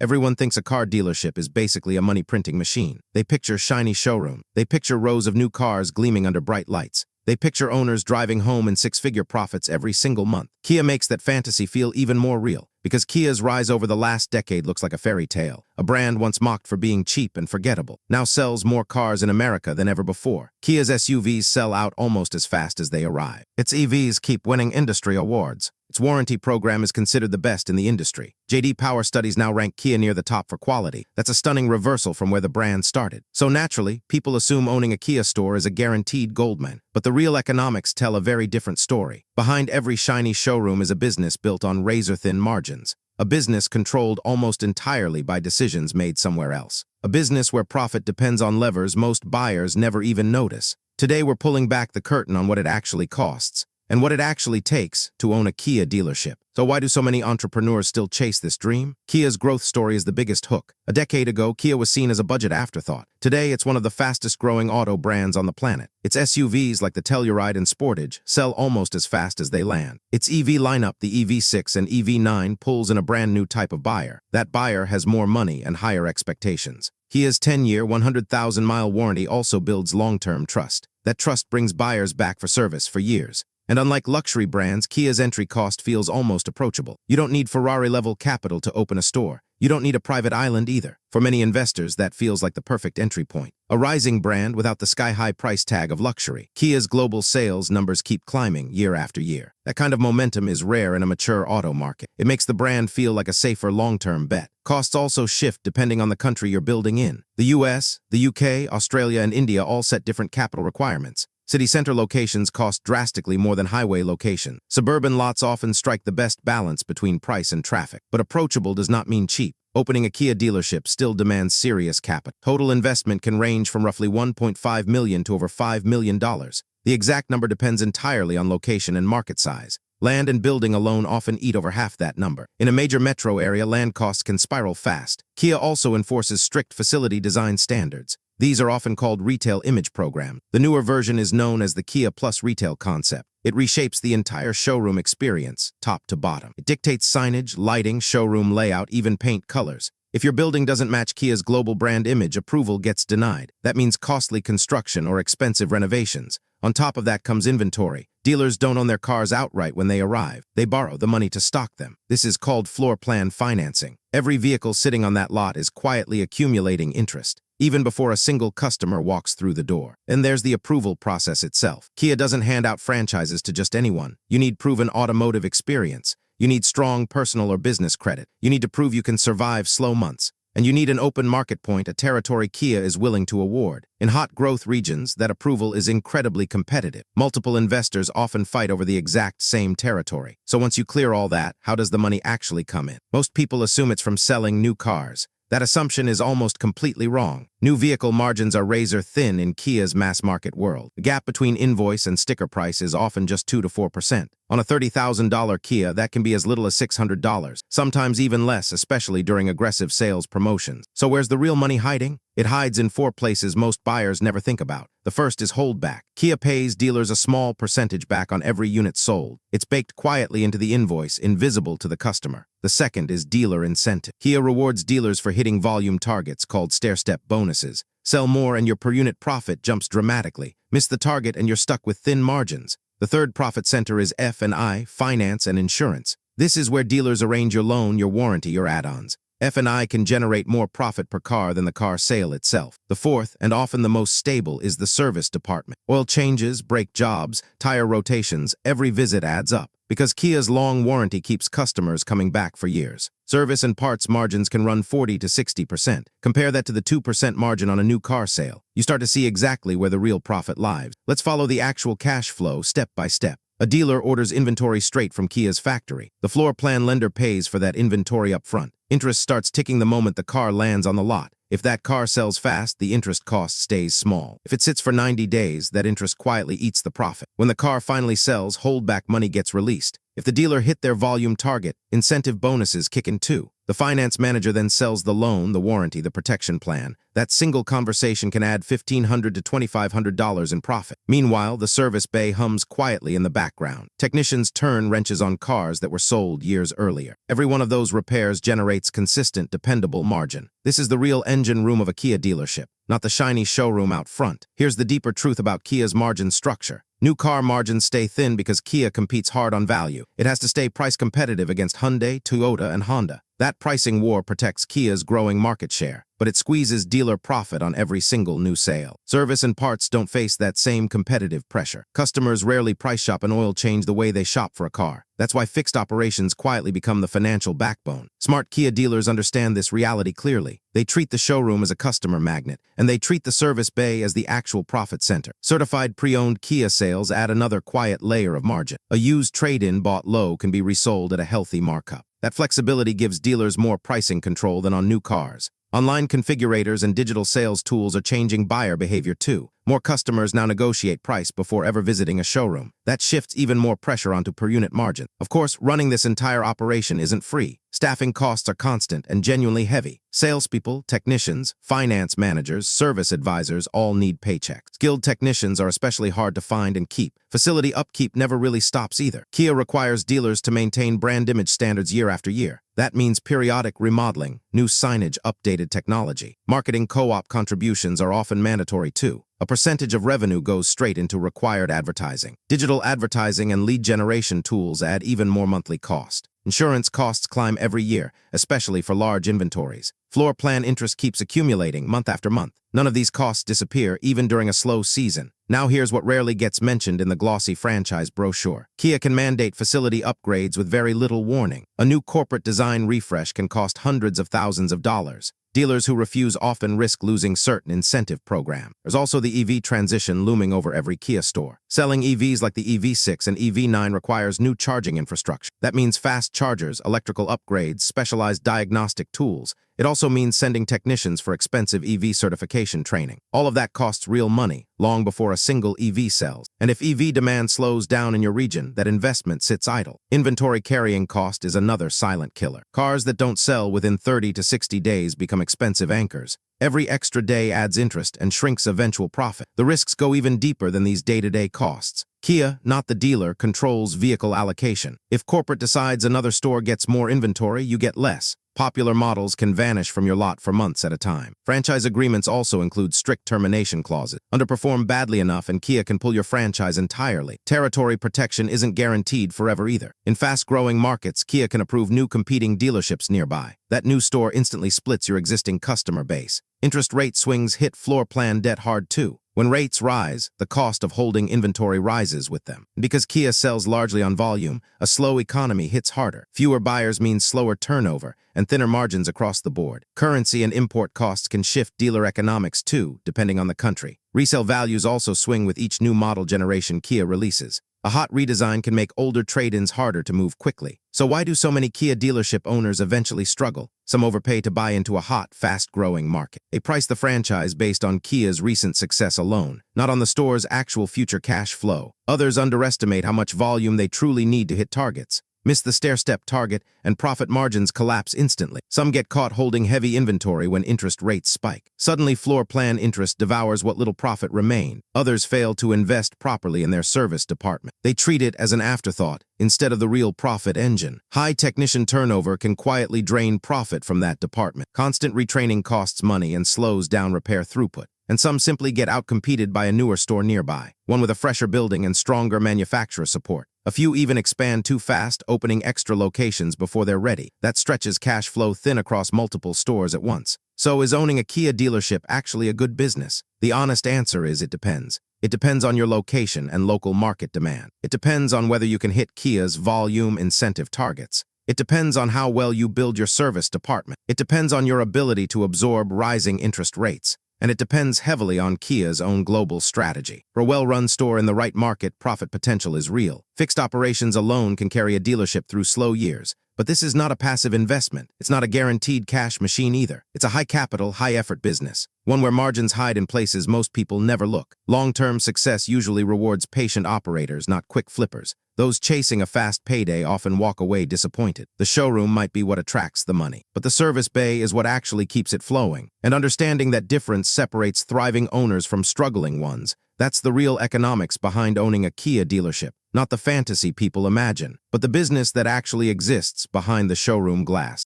Everyone thinks a car dealership is basically a money-printing machine. They picture shiny showroom. They picture rows of new cars gleaming under bright lights. They picture owners driving home in six-figure profits every single month. Kia makes that fantasy feel even more real, because Kia's rise over the last decade looks like a fairy tale. A brand once mocked for being cheap and forgettable now sells more cars in America than ever before. Kia's SUVs sell out almost as fast as they arrive. Its EVs keep winning industry awards. Its warranty program is considered the best in the industry. J.D. Power studies now rank Kia near the top for quality. That's a stunning reversal from where the brand started. So naturally, people assume owning a Kia store is a guaranteed goldmine. But the real economics tell a very different story. Behind every shiny showroom is a business built on razor-thin margins. A business controlled almost entirely by decisions made somewhere else. A business where profit depends on levers most buyers never even notice. Today we're pulling back the curtain on what it actually costs and what it actually takes to own a Kia dealership. So why do so many entrepreneurs still chase this dream? Kia's growth story is the biggest hook. A decade ago, Kia was seen as a budget afterthought. Today, it's one of the fastest-growing auto brands on the planet. Its SUVs, like the Telluride and Sportage, sell almost as fast as they land. Its EV lineup, the EV6 and EV9, pulls in a brand-new type of buyer. That buyer has more money and higher expectations. Kia's 10-year, 100,000-mile warranty also builds long-term trust. That trust brings buyers back for service for years. And unlike luxury brands, Kia's entry cost feels almost approachable. You don't need Ferrari-level capital to open a store. You don't need a private island either. For many investors, that feels like the perfect entry point. A rising brand without the sky-high price tag of luxury. Kia's global sales numbers keep climbing year after year. That kind of momentum is rare in a mature auto market. It makes the brand feel like a safer long-term bet. Costs also shift depending on the country you're building in. The US, the UK, Australia, and India all set different capital requirements. City center locations cost drastically more than highway locations. Suburban lots often strike the best balance between price and traffic. But approachable does not mean cheap. Opening a Kia dealership still demands serious capital. Total investment can range from roughly $1.5 million to over $5 million. The exact number depends entirely on location and market size. Land and building alone often eat over half that number. In a major metro area, land costs can spiral fast. Kia also enforces strict facility design standards. These are often called retail image programs. The newer version is known as the Kia Plus retail concept. It reshapes the entire showroom experience, top to bottom. It dictates signage, lighting, showroom layout, even paint colors. If your building doesn't match Kia's global brand image, approval gets denied. That means costly construction or expensive renovations. On top of that comes inventory. Dealers don't own their cars outright when they arrive. They borrow the money to stock them. This is called floor plan financing. Every vehicle sitting on that lot is quietly accumulating interest, even before a single customer walks through the door. And there's the approval process itself. Kia doesn't hand out franchises to just anyone. You need proven automotive experience. You need strong personal or business credit. You need to prove you can survive slow months. And you need an open market point, a territory Kia is willing to award. In hot growth regions, that approval is incredibly competitive. Multiple investors often fight over the exact same territory. So once you clear all that, how does the money actually come in? Most people assume it's from selling new cars. That assumption is almost completely wrong. New vehicle margins are razor thin in Kia's mass market world. The gap between invoice and sticker price is often just 2 to 4%. On a $30,000 Kia, that can be as little as $600, sometimes even less, especially during aggressive sales promotions. So where's the real money hiding? It hides in 4 places most buyers never think about. The first is holdback. Kia pays dealers a small percentage back on every unit sold. It's baked quietly into the invoice, invisible to the customer. The second is dealer incentive. Kia rewards dealers for hitting volume targets called stair-step bonuses. Sell more and your per-unit profit jumps dramatically. Miss the target and you're stuck with thin margins. The third profit center is F&I, finance and insurance. This is where dealers arrange your loan, your warranty, your add-ons. F&I can generate more profit per car than the car sale itself. The fourth, and often the most stable, is the service department. Oil changes, brake jobs, tire rotations, every visit adds up. Because Kia's long warranty keeps customers coming back for years. Service and parts margins can run 40 to 60%. Compare that to the 2% margin on a new car sale. You start to see exactly where the real profit lies. Let's follow the actual cash flow step by step. A dealer orders inventory straight from Kia's factory. The floor plan lender pays for that inventory up front. Interest starts ticking the moment the car lands on the lot. If that car sells fast, the interest cost stays small. If it sits for 90 days, that interest quietly eats the profit. When the car finally sells, holdback money gets released. If the dealer hit their volume target, incentive bonuses kick in too. The finance manager then sells the loan, the warranty, the protection plan. That single conversation can add $1,500 to $2,500 in profit. Meanwhile, the service bay hums quietly in the background. Technicians turn wrenches on cars that were sold years earlier. Every one of those repairs generates consistent, dependable margin. This is the real engine room of a Kia dealership, not the shiny showroom out front. Here's the deeper truth about Kia's margin structure. New car margins stay thin because Kia competes hard on value. It has to stay price competitive against Hyundai, Toyota, and Honda. That pricing war protects Kia's growing market share, but it squeezes dealer profit on every single new sale. Service and parts don't face that same competitive pressure. Customers rarely price shop and oil change the way they shop for a car. That's why fixed operations quietly become the financial backbone. Smart Kia dealers understand this reality clearly. They treat the showroom as a customer magnet, and they treat the service bay as the actual profit center. Certified pre-owned Kia sales add another quiet layer of margin. A used trade-in bought low can be resold at a healthy markup. That flexibility gives dealers more pricing control than on new cars. Online configurators and digital sales tools are changing buyer behavior too. More customers now negotiate price before ever visiting a showroom. That shifts even more pressure onto per-unit margin. Of course, running this entire operation isn't free. Staffing costs are constant and genuinely heavy. Salespeople, technicians, finance managers, service advisors all need paychecks. Skilled technicians are especially hard to find and keep. Facility upkeep never really stops either. Kia requires dealers to maintain brand image standards year after year. That means periodic remodeling, new signage, updated technology. Marketing co-op contributions are often mandatory too. A percentage of revenue goes straight into required advertising. Digital advertising and lead generation tools add even more monthly cost. Insurance costs climb every year, especially for large inventories. Floor plan interest keeps accumulating month after month. None of these costs disappear, even during a slow season. Now here's what rarely gets mentioned in the glossy franchise brochure. Kia can mandate facility upgrades with very little warning. A new corporate design refresh can cost hundreds of thousands of dollars. Dealers who refuse often risk losing certain incentive programs. There's also the EV transition looming over every Kia store. Selling EVs like the EV6 and EV9 requires new charging infrastructure. That means fast chargers, electrical upgrades, specialized diagnostic tools. It also means sending technicians for expensive EV certification training. All of that costs real money, long before a single EV sells. And if EV demand slows down in your region, that investment sits idle. Inventory carrying cost is another silent killer. Cars that don't sell within 30 to 60 days become expensive anchors. Every extra day adds interest and shrinks eventual profit. The risks go even deeper than these day-to-day costs. Kia, not the dealer, controls vehicle allocation. If corporate decides another store gets more inventory, you get less. Popular models can vanish from your lot for months at a time. Franchise agreements also include strict termination clauses. Underperform badly enough and Kia can pull your franchise entirely. Territory protection isn't guaranteed forever either. In fast-growing markets, Kia can approve new competing dealerships nearby. That new store instantly splits your existing customer base. Interest rate swings hit floor plan debt hard too. When rates rise, the cost of holding inventory rises with them. Because Kia sells largely on volume, a slow economy hits harder. Fewer buyers means slower turnover and thinner margins across the board. Currency and import costs can shift dealer economics too, depending on the country. Resale values also swing with each new model generation Kia releases. A hot redesign can make older trade-ins harder to move quickly. So why do so many Kia dealership owners eventually struggle? Some overpay to buy into a hot, fast-growing market. They price the franchise based on Kia's recent success alone, not on the store's actual future cash flow. Others underestimate how much volume they truly need to hit targets. Miss the stair-step target, and profit margins collapse instantly. Some get caught holding heavy inventory when interest rates spike. Suddenly, floor plan interest devours what little profit remained. Others fail to invest properly in their service department. They treat it as an afterthought instead of the real profit engine. High technician turnover can quietly drain profit from that department. Constant retraining costs money and slows down repair throughput. And some simply get outcompeted by a newer store nearby, one with a fresher building and stronger manufacturer support. A few even expand too fast, opening extra locations before they're ready. That stretches cash flow thin across multiple stores at once. So is owning a Kia dealership actually a good business? The honest answer is it depends. It depends on your location and local market demand. It depends on whether you can hit Kia's volume incentive targets. It depends on how well you build your service department. It depends on your ability to absorb rising interest rates. And it depends heavily on Kia's own global strategy. For a well-run store in the right market, profit potential is real. Fixed operations alone can carry a dealership through slow years. But this is not a passive investment. It's not a guaranteed cash machine either. It's a high-capital, high-effort business, one where margins hide in places most people never look. Long-term success usually rewards patient operators, not quick flippers. Those Those chasing a fast payday often walk away disappointed. The showroom might be what attracts the money, but the service bay is what actually keeps it flowing. And understanding that difference separates thriving owners from struggling ones, that's the real economics behind owning a Kia dealership. Not the fantasy people imagine, but the business that actually exists behind the showroom glass.